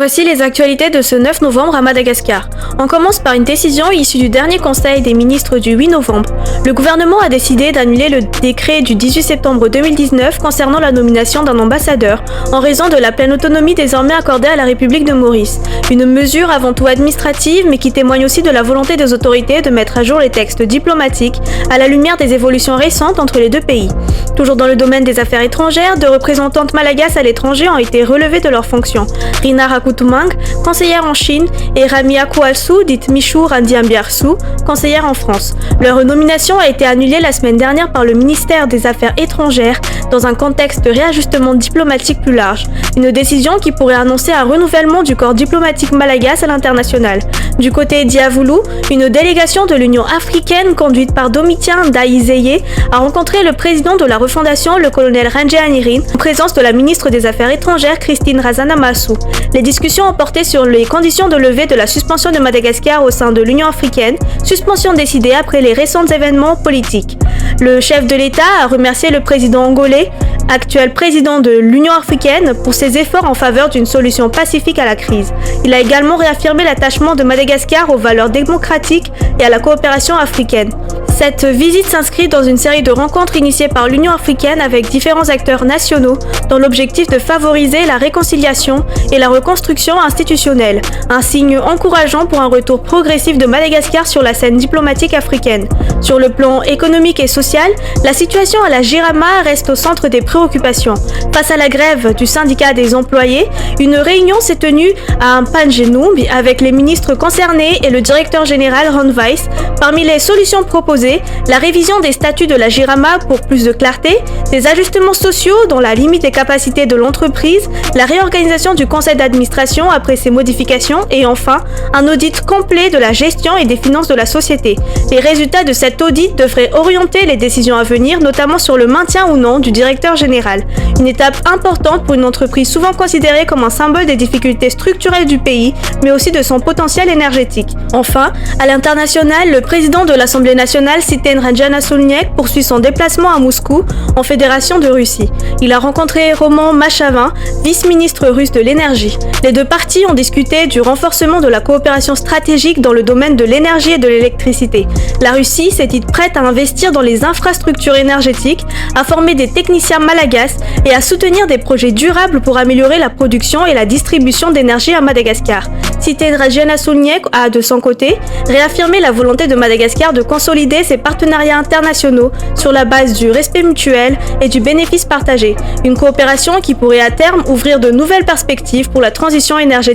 Voici les actualités de ce 9 novembre à Madagascar. On commence par une décision issue du dernier Conseil des ministres du 8 novembre. Le gouvernement a décidé d'annuler le décret du 18 septembre 2019 concernant la nomination d'un ambassadeur, en raison de la pleine autonomie désormais accordée à la République de Maurice. Une mesure avant tout administrative, mais qui témoigne aussi de la volonté des autorités de mettre à jour les textes diplomatiques à la lumière des évolutions récentes entre les deux pays. Toujours dans le domaine des affaires étrangères, deux représentantes malagasy à l'étranger ont été relevées de leurs fonctions. Rina Rakutumang, conseillère en Chine, et Ramia Koualsou, dite Michou Randiambiarsu, conseillère en France. Leur nomination a été annulée la semaine dernière par le ministère des Affaires étrangères dans un contexte de réajustement diplomatique plus large. Une décision qui pourrait annoncer un renouvellement du corps diplomatique malagasy à l'international. Du côté d'Iavoulou, une délégation de l'Union africaine conduite par Domitien Daïzeye a rencontré le président de la refondation, le colonel Randjeanirine, en présence de la ministre des Affaires étrangères Christine Razanamassou. Les discussions ont porté sur les conditions de levée de la suspension de Madagascar au sein de l'Union africaine, suspension décidée après les récents événements politiques. Le chef de l'État a remercié le président angolais, actuel président de l'Union africaine, pour ses efforts en faveur d'une solution pacifique à la crise. Il a également réaffirmé l'attachement de Madagascar aux valeurs démocratiques et à la coopération africaine. Cette visite s'inscrit dans une série de rencontres initiées par l'Union africaine avec différents acteurs nationaux dans l'objectif de favoriser la réconciliation et la reconstruction institutionnelle, un signe encourageant pour un retour progressif de Madagascar sur la scène diplomatique africaine. Sur le plan économique et social, la situation à la Jirama reste au centre des préoccupations. Face à la grève du syndicat des employés, une réunion s'est tenue à Mpanjenumbi avec les ministres concernés et le directeur général Ron Weiss. Parmi les solutions proposées, la révision des statuts de la Jirama pour plus de clarté, des ajustements sociaux dans la limite des capacités de l'entreprise, la réorganisation du conseil d'administration après ces modifications et enfin, un audit complet de la gestion et des finances de la société. Les résultats de cet audit devraient orienter les décisions à venir, notamment sur le maintien ou non du directeur général. Une étape importante pour une entreprise souvent considérée comme un symbole des difficultés structurelles du pays, mais aussi de son potentiel énergétique. Enfin, à l'international, le président de l'Assemblée nationale, Tsiten Rajahnasouliak, poursuit son déplacement à Moscou, en Fédération de Russie. Il a rencontré Roman Machavin, vice-ministre russe de l'énergie. Les deux parties ont discuté du renforcement de la coopération stratégique dans le domaine de l'énergie et de l'électricité. La Russie s'est dite prête à investir dans les infrastructures énergétiques, à former des techniciens malagasy et à soutenir des projets durables pour améliorer la production et la distribution d'énergie à Madagascar. Tsiten Rajahnasouliak a, de son côté, réaffirmé la volonté de Madagascar de consolider ses partenariats internationaux sur la base du respect mutuel et du bénéfice partagé. Une coopération qui pourrait à terme ouvrir de nouvelles perspectives pour la transition énergétique.